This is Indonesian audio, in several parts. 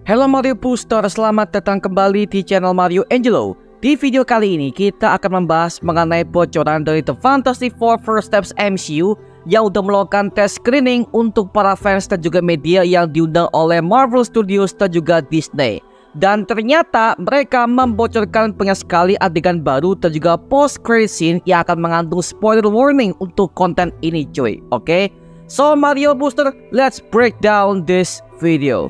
Halo Mario Booster, selamat datang kembali di channel Mario Angelo. Di video kali ini kita akan membahas mengenai bocoran dari The Fantastic Four First Steps MCU yang udah melakukan tes screening untuk para fans dan juga media yang diundang oleh Marvel Studios dan juga Disney. Dan ternyata mereka membocorkan banyak sekali adegan baru dan juga post-credit scene yang akan mengandung spoiler warning untuk konten ini cuy. Oke? So Mario Booster, let's break down this video.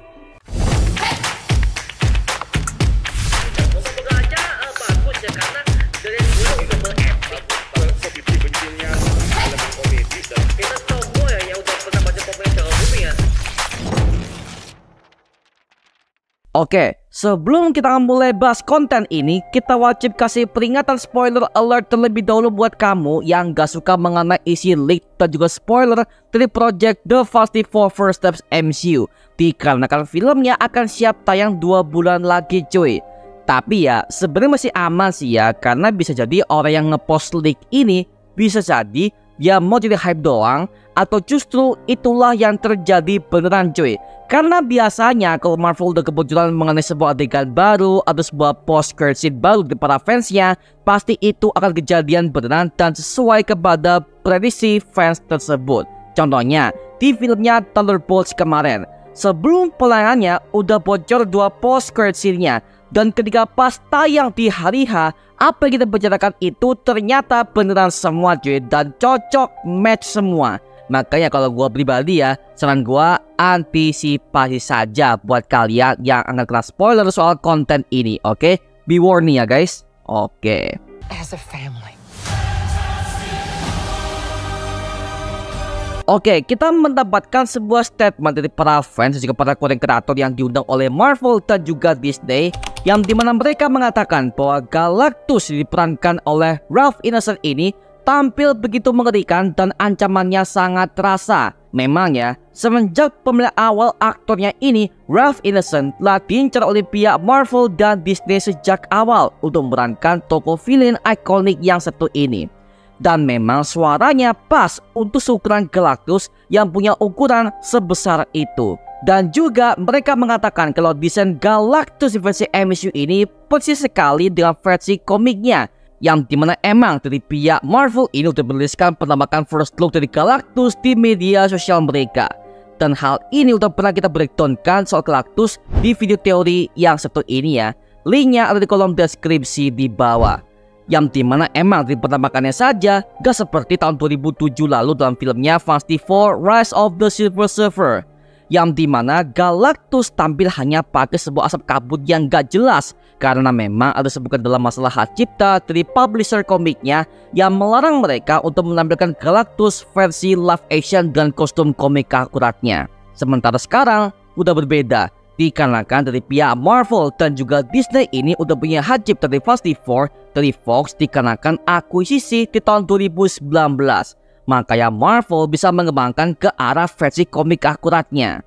Oke, sebelum kita mulai bahas konten ini, kita wajib kasih peringatan spoiler alert terlebih dahulu buat kamu yang gak suka mengenai isi leak dan juga spoiler dari project The Fantastic Four First Steps MCU. Dikarenakan filmnya akan siap tayang 2 bulan lagi cuy. Tapi ya, sebenarnya masih aman sih ya, karena bisa jadi orang yang ngepost leak ini bisa jadi dia mau jadi hype doang, atau justru itulah yang terjadi beneran cuy. Karena biasanya kalau Marvel udah kebocoran mengenai sebuah adegan baru atau sebuah post-credit scene baru di para fansnya, pasti itu akan kejadian beneran dan sesuai kepada prediksi fans tersebut. Contohnya di filmnya Thunderbolts kemarin, sebelum penayangannya udah bocor 2 post-credit scene-nya, dan ketika pas tayang di hari H, apa yang kita bicarakan itu ternyata beneran semua cuy, dan cocok match semua. Makanya kalau gua pribadi ya, saran gua antisipasi saja buat kalian yang akan kena spoiler soal konten ini, oke? Be warned ya guys. Oke. As a family. Oke, kita mendapatkan sebuah statement dari para fans dan juga para konten kreator yang diundang oleh Marvel dan juga Disney, yang dimana mereka mengatakan bahwa Galactus diperankan oleh Ralph Ineson ini tampil begitu mengerikan dan ancamannya sangat terasa. Memang ya, semenjak pemilihan awal aktornya ini, Ralph Ineson telah diincar oleh pihak Marvel dan Disney sejak awal untuk memerankan tokoh villain ikonik yang satu ini. Dan memang suaranya pas untuk seukuran Galactus yang punya ukuran sebesar itu. Dan juga mereka mengatakan kalau desain Galactus di versi MCU ini persis sekali dengan versi komiknya, yang dimana emang dari pihak Marvel ini udah meriliskan penampakan first look dari Galactus di media sosial mereka. Dan hal ini udah pernah kita breakdownkan soal Galactus di video teori yang satu ini ya. Linknya ada di kolom deskripsi di bawah. Yang dimana emang dari penampakannya saja gak seperti tahun 2007 lalu dalam filmnya Fantastic Four Rise of the Silver Surfer, yang dimana Galactus tampil hanya pakai sebuah asap kabut yang gak jelas, karena memang ada sebutan dalam masalah hak cipta dari publisher komiknya yang melarang mereka untuk menampilkan Galactus versi live action dan kostum komik akuratnya. Sementara sekarang udah berbeda, dikarenakan dari pihak Marvel dan juga Disney ini udah punya hak cipta dari Fantastic Four dari Fox dikarenakan akuisisi di tahun 2019. Makanya Marvel bisa mengembangkan ke arah versi komik akuratnya.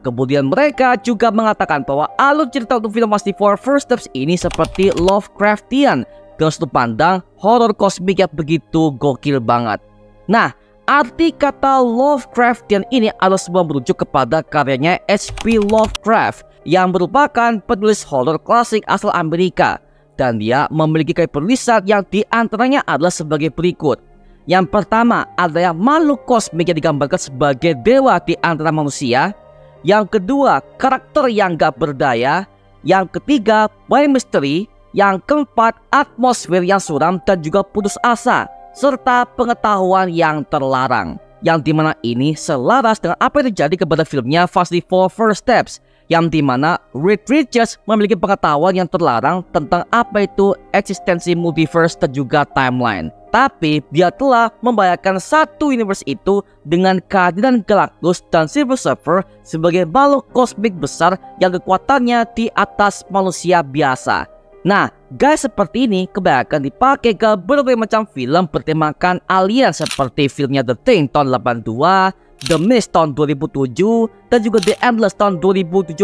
Kemudian mereka juga mengatakan bahwa alur cerita untuk film Fantastic Four First Steps ini seperti Lovecraftian, dengan sudut pandang horor kosmik yang begitu gokil banget. Nah, arti kata Lovecraftian ini adalah sebuah merujuk kepada karyanya H.P. Lovecraft yang merupakan penulis horor klasik asal Amerika. Dan dia memiliki gaya penulisan yang diantaranya adalah sebagai berikut. Yang pertama adalah makhluk kosmik yang digambarkan sebagai dewa di antara manusia. Yang kedua, karakter yang gak berdaya. Yang ketiga, banyak misteri. Yang keempat, atmosfer yang suram dan juga putus asa, serta pengetahuan yang terlarang. Yang dimana ini selaras dengan apa yang terjadi kepada filmnya Fantastic Four First Steps, yang dimana Reed Richards memiliki pengetahuan yang terlarang tentang apa itu eksistensi multiverse dan juga timeline. Tapi dia telah membayangkan satu universe itu dengan kehadiran Galactus dan Silver Surfer sebagai makhluk kosmik besar yang kekuatannya di atas manusia biasa. Nah, guys seperti ini kebanyakan dipakai ke berbagai macam film bertemakan alien seperti filmnya The Thing tahun 82, The Mist tahun 2007, dan juga The Endless tahun 2017.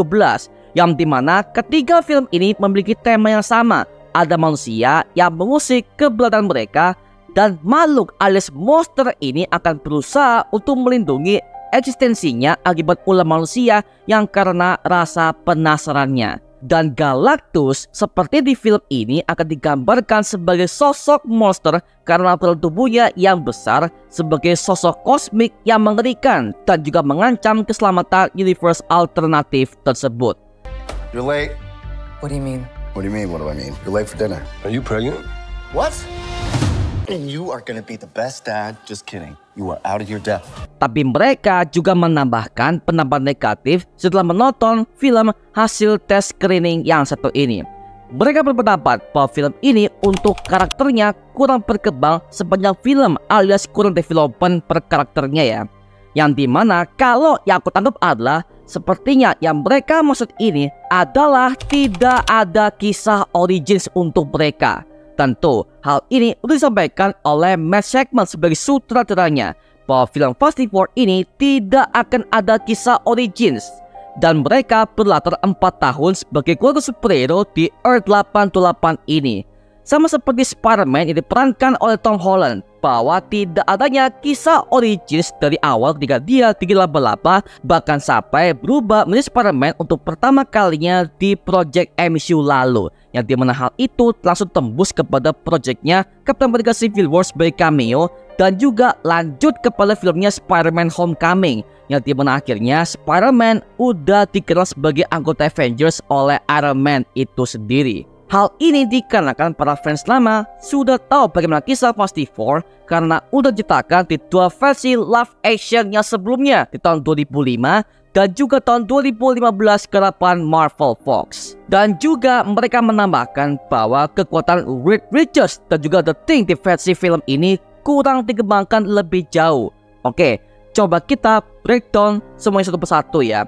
Yang dimana ketiga film ini memiliki tema yang sama. Ada manusia yang mengusik keberadaan mereka, dan makhluk alias monster ini akan berusaha untuk melindungi eksistensinya akibat ulah manusia yang karena rasa penasarannya. Dan Galactus seperti di film ini akan digambarkan sebagai sosok monster karena aturan tubuhnya yang besar, sebagai sosok kosmik yang mengerikan dan juga mengancam keselamatan universe alternatif tersebut. You're late. What do you mean? What do you mean, what do I mean? You're late for dinner. Are you pregnant? What? And you are gonna be the best dad. Just kidding. You are out of your depth. Tapi mereka juga menambahkan pendapat negatif setelah menonton film hasil tes screening yang satu ini. Mereka berpendapat bahwa film ini untuk karakternya kurang berkembang sepanjang film alias kurang development per karakternya ya. Yang dimana kalau yang aku tangkap adalah sepertinya yang mereka maksud ini adalah tidak ada kisah origins untuk mereka. Tentu, hal ini sudah disampaikan oleh Matt Shakman sebagai sutradaranya bahwa film Fast and Furious ini tidak akan ada kisah origins dan mereka berlatar 4 tahun sebagai keluarga superhero di Earth 828 ini. Sama seperti Spider-Man yang diperankan oleh Tom Holland, bahwa tidak adanya kisah origins dari awal ketika dia tinggi laba-laba bahkan sampai berubah menjadi Spider-Man untuk pertama kalinya di project MCU lalu, yang dimana hal itu langsung tembus kepada projectnya Captain America Civil War sebagai cameo dan juga lanjut kepada filmnya Spider-Man Homecoming, yang dimana akhirnya Spider-Man udah dikenal sebagai anggota Avengers oleh Iron Man itu sendiri. Hal ini dikarenakan para fans lama sudah tahu bagaimana kisah Fast and Furious karena udah diciptakan di 2 versi live action yang sebelumnya di tahun 2005 dan juga tahun 2015 garapan Marvel Fox. Dan juga mereka menambahkan bahwa kekuatan Reed Richards dan juga The Thing di versi film ini kurang dikembangkan lebih jauh. Oke, coba kita breakdown semuanya satu persatu ya.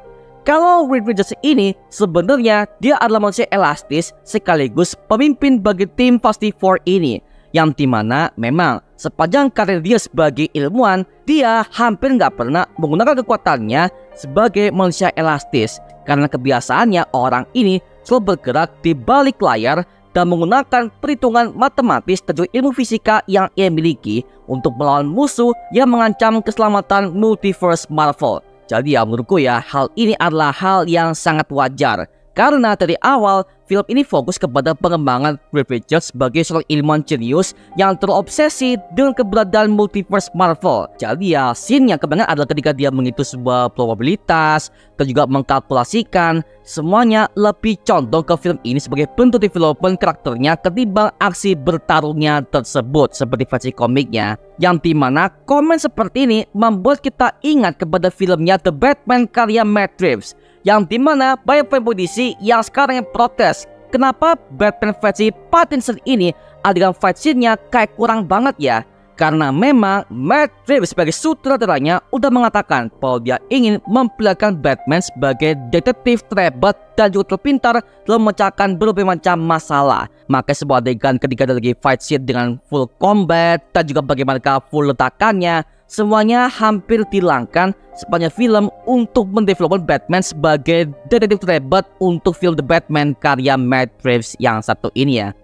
Kalau Reed Richards ini sebenarnya dia adalah manusia elastis sekaligus pemimpin bagi tim Fast and Furious ini, yang dimana memang sepanjang karir dia sebagai ilmuwan dia hampir nggak pernah menggunakan kekuatannya sebagai manusia elastis karena kebiasaannya orang ini selalu bergerak di balik layar dan menggunakan perhitungan matematis dan juga ilmu fisika yang ia miliki untuk melawan musuh yang mengancam keselamatan multiverse Marvel. Jadi ya menurutku ya hal ini adalah hal yang sangat wajar karena dari awal film ini fokus kepada pengembangan Reed Richards sebagai seorang ilmuwan jenius yang terobsesi dengan keberadaan multiverse Marvel. Jadi ya scene yang kebanyakan adalah ketika dia menghitung sebuah probabilitas dan juga mengkalkulasikan, semuanya lebih condong ke film ini sebagai bentuk development karakternya ketimbang aksi bertarungnya tersebut seperti versi komiknya. Yang dimana komen seperti ini membuat kita ingat kepada filmnya The Batman karya Matt Reeves, yang dimana banyak fan DC yang sekarang yang protes kenapa Batman versi Pattinson ini adegan fight scene-nya kayak kurang banget ya. Karena memang Matt Reeves sebagai sutradaranya udah mengatakan bahwa dia ingin memperlihatkan Batman sebagai detektif terhebat dan juga terpintar dalam memecahkan berbagai macam masalah. Maka sebuah adegan ketika ada lagi fight scene dengan full combat dan juga bagaimana full letakannya, semuanya hampir dihilangkan sepanjang film untuk mendevelopkan Batman sebagai detektif terhebat untuk film The Batman karya Matt Reeves yang satu ini ya.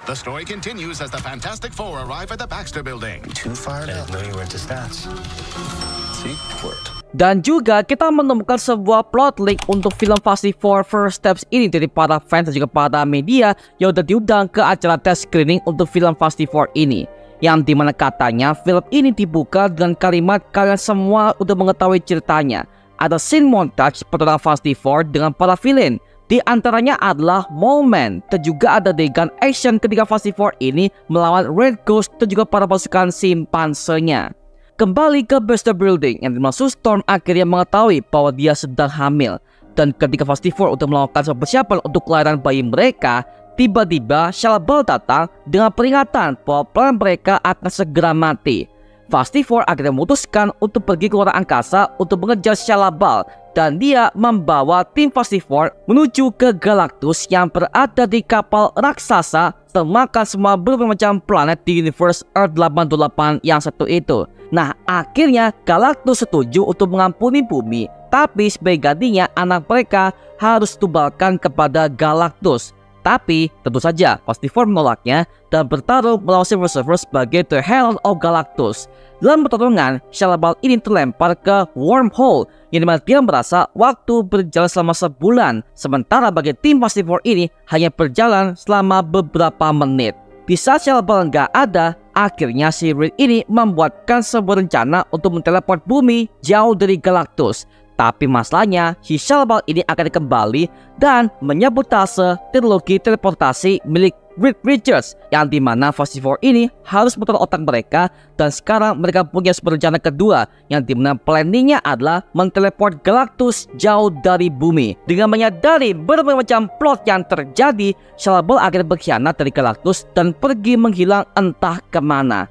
The story continues as the Fantastic Four arrive at the Baxter Building. Too fired up. know you were into stats. See? Worked. Dan juga kita menemukan sebuah plot link untuk film Fast and Furious First Steps ini dari para fans dan juga para media yang udah diundang ke acara test screening untuk film Fast and Furious ini. Yang dimana katanya film ini dibuka dengan kalimat kalian semua udah mengetahui ceritanya. Ada scene montage pertarungan Fast and Furious dengan para villain. Di antaranya adalah momen dan juga ada adegan action ketika Fast and Furious ini melawan Red Ghost dan juga para pasukan simpansenya. Kembali ke Baxter Building, yang dimaksud Storm akhirnya mengetahui bahwa dia sedang hamil. Dan ketika Fast and Furious untuk melakukan sebuah persiapan untuk kelahiran bayi mereka, tiba-tiba Shia LaBeouf datang dengan peringatan bahwa plan mereka akan segera mati. Fast and Furious akhirnya memutuskan untuk pergi ke luar angkasa untuk mengejar Shia LaBeouf, dan dia membawa tim Fast and Furious menuju ke Galactus yang berada di kapal raksasa termakan semua berbagai macam planet di universe Earth 828 yang satu itu. Nah, akhirnya Galactus setuju untuk mengampuni bumi, tapi sebagai gantinya anak mereka harus tubalkan kepada Galactus. Tapi tentu saja Fantastic Four menolaknya dan bertarung melawan Silver Surfer sebagai The Herald of Galactus. Dalam pertarungan, Shia LaBeouf ini terlempar ke wormhole yang dimana dia merasa waktu berjalan selama sebulan, sementara bagi tim Fantastic Four ini hanya berjalan selama beberapa menit. Di saat Shia LaBeouf nggak ada, akhirnya si Reed ini membuatkan sebuah rencana untuk menteleport bumi jauh dari Galactus. Tapi masalahnya, si Shia LaBeouf ini akan kembali dan menyabotase teknologi teleportasi milik Reed Richards, yang dimana Fantastic Four ini harus memutar otak mereka, dan sekarang mereka punya rencana kedua yang dimana planningnya adalah menteleport Galactus jauh dari bumi. Dengan menyadari berbagai macam plot yang terjadi, Shia LaBeouf akhirnya berkhianat dari Galactus dan pergi menghilang entah kemana.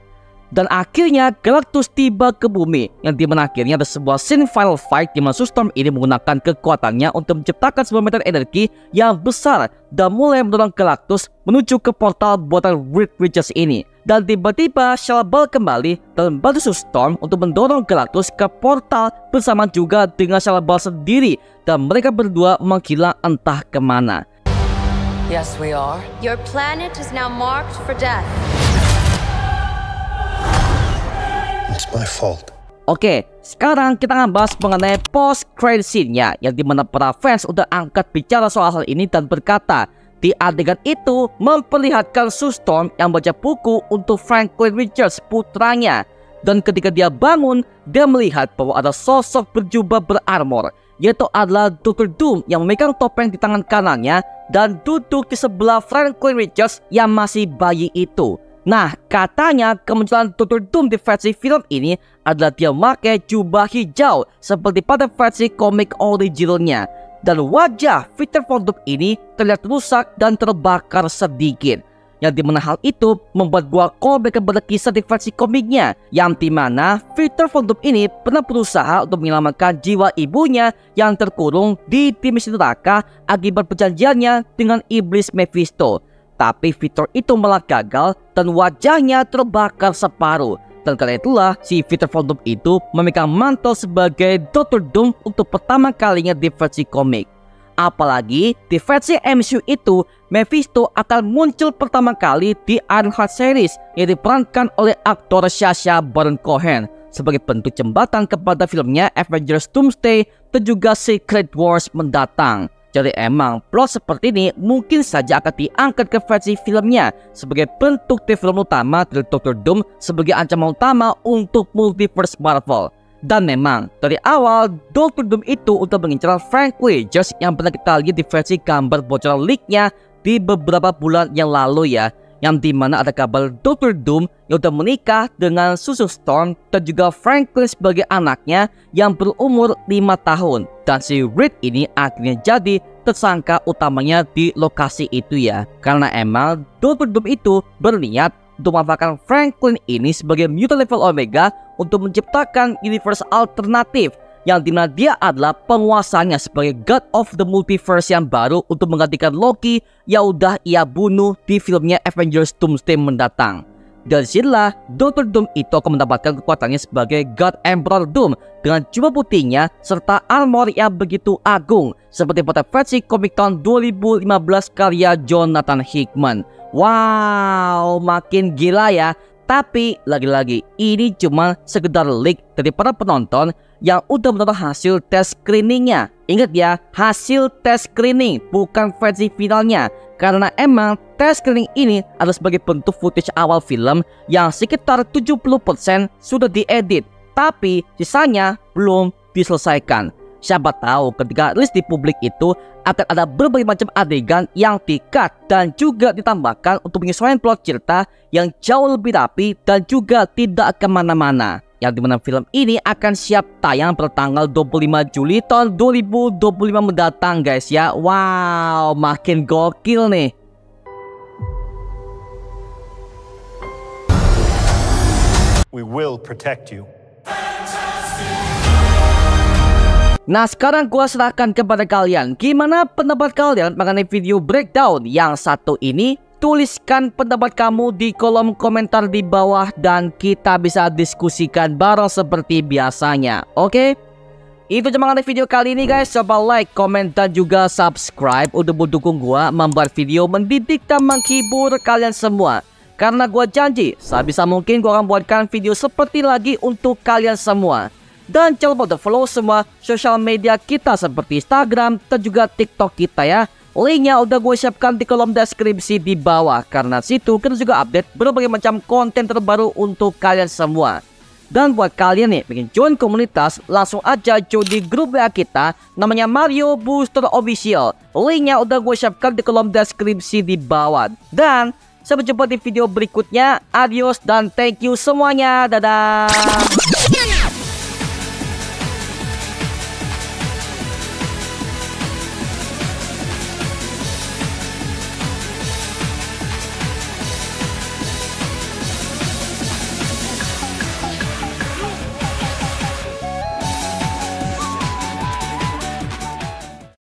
Dan akhirnya Galactus tiba ke bumi, yang dimana akhirnya ada sebuah scene final fight di mana Sue Storm ini menggunakan kekuatannya untuk menciptakan sebuah meteor energi yang besar dan mulai mendorong Galactus menuju ke portal buatan Reed Richards ini. Dan tiba-tiba Shia LaBeouf kembali dan membantu Sue Storm untuk mendorong Galactus ke portal bersama juga dengan Shia LaBeouf sendiri, dan mereka berdua menghilang entah kemana. Yes, we are. Your planet is now marked for death. It's my fault. Oke, sekarang kita akan bahas mengenai post-credit scene-nya, yang dimana para fans udah angkat bicara soal hal ini dan berkata, di adegan itu memperlihatkan Sue Storm yang baca buku untuk Franklin Richards, putranya. Dan ketika dia bangun, dia melihat bahwa ada sosok berjubah berarmor, yaitu adalah Dr. Doom yang memegang topeng di tangan kanannya dan duduk di sebelah Franklin Richards yang masih bayi itu. Nah, katanya kemunculan Dr. Doom di versi film ini adalah dia memakai jubah hijau seperti pada versi komik originalnya. Dan wajah Victor Von Doom ini terlihat rusak dan terbakar sedikit. Yang dimana hal itu membuat gua callback kepada kisah di versi komiknya, yang dimana Victor Von Doom ini pernah berusaha untuk menyelamatkan jiwa ibunya yang terkurung di dimensi neraka akibat perjanjiannya dengan iblis Mephisto. Tapi Victor itu malah gagal dan wajahnya terbakar separuh. Dan karena itulah si Victor Von Doom itu memegang mantel sebagai Dr. Doom untuk pertama kalinya di versi komik. Apalagi di versi MCU itu, Mephisto akan muncul pertama kali di Ironheart series yang diperankan oleh aktor Sacha Baron Cohen sebagai bentuk jembatan kepada filmnya Avengers Doomsday dan juga Secret Wars mendatang. Jadi emang plot seperti ini mungkin saja akan diangkat ke versi filmnya sebagai bentuk film utama dari Dr. Doom sebagai ancaman utama untuk multiverse Marvel. Dan memang dari awal Dr. Doom itu untuk mengincar Franklin Richards yang pernah kita lihat di versi gambar bocoran leaknya di beberapa bulan yang lalu ya, yang dimana ada kabar Dr. Doom yang udah menikah dengan Sue Storm dan juga Franklin sebagai anaknya yang berumur 5 tahun. Dan si Reed ini akhirnya jadi tersangka utamanya di lokasi itu ya, karena emang Dr. Doom itu berniat untuk memanfaatkan Franklin ini sebagai mutant level Omega untuk menciptakan universe alternatif, yang dimana dia adalah penguasanya sebagai God of the Multiverse yang baru untuk menggantikan Loki yang udah ia bunuh di filmnya Avengers Doomsday mendatang. Dari sinilah Dr. Doom itu akan mendapatkan kekuatannya sebagai God Emperor Doom dengan jubah putihnya serta armor yang begitu agung seperti pada versi komik tahun 2015 karya Jonathan Hickman. Wow, makin gila ya. Tapi lagi-lagi ini cuma sekedar leak dari para penonton yang udah menonton hasil tes screeningnya. Ingat ya, hasil tes screening bukan versi finalnya, karena emang tes screening ini adalah sebagai bentuk footage awal film yang sekitar 70% sudah diedit, tapi sisanya belum diselesaikan. Siapa tahu ketika rilis di publik itu akan ada berbagai macam adegan yang di-cut dan juga ditambahkan untuk menyesuaikan plot cerita yang jauh lebih rapi dan juga tidak kemana-mana. Yang dimana film ini akan siap tayang pada tanggal 25 Juli tahun 2025 mendatang guys ya. Wow, makin gokil nih. We will protect you. Nah, sekarang gua serahkan kepada kalian. Gimana pendapat kalian mengenai video breakdown yang satu ini? Tuliskan pendapat kamu di kolom komentar di bawah dan kita bisa diskusikan bareng seperti biasanya. Oke? Itu cuma dari video kali ini guys. Coba like, komen, dan juga subscribe untuk mendukung gua membuat video mendidik dan menghibur kalian semua. Karena gua janji sebisa mungkin gua akan buatkan video seperti lagi untuk kalian semua. Dan jangan lupa untuk follow semua sosial media kita seperti Instagram dan juga TikTok kita ya. Linknya udah gue siapkan di kolom deskripsi di bawah. Karena situ kita juga update berbagai macam konten terbaru untuk kalian semua. Dan buat kalian nih pengen join komunitas, langsung aja join di grup WA kita namanya Mario Booster Official. Linknya udah gue siapkan di kolom deskripsi di bawah. Dan sampai jumpa di video berikutnya. Adios dan thank you semuanya. Dadah.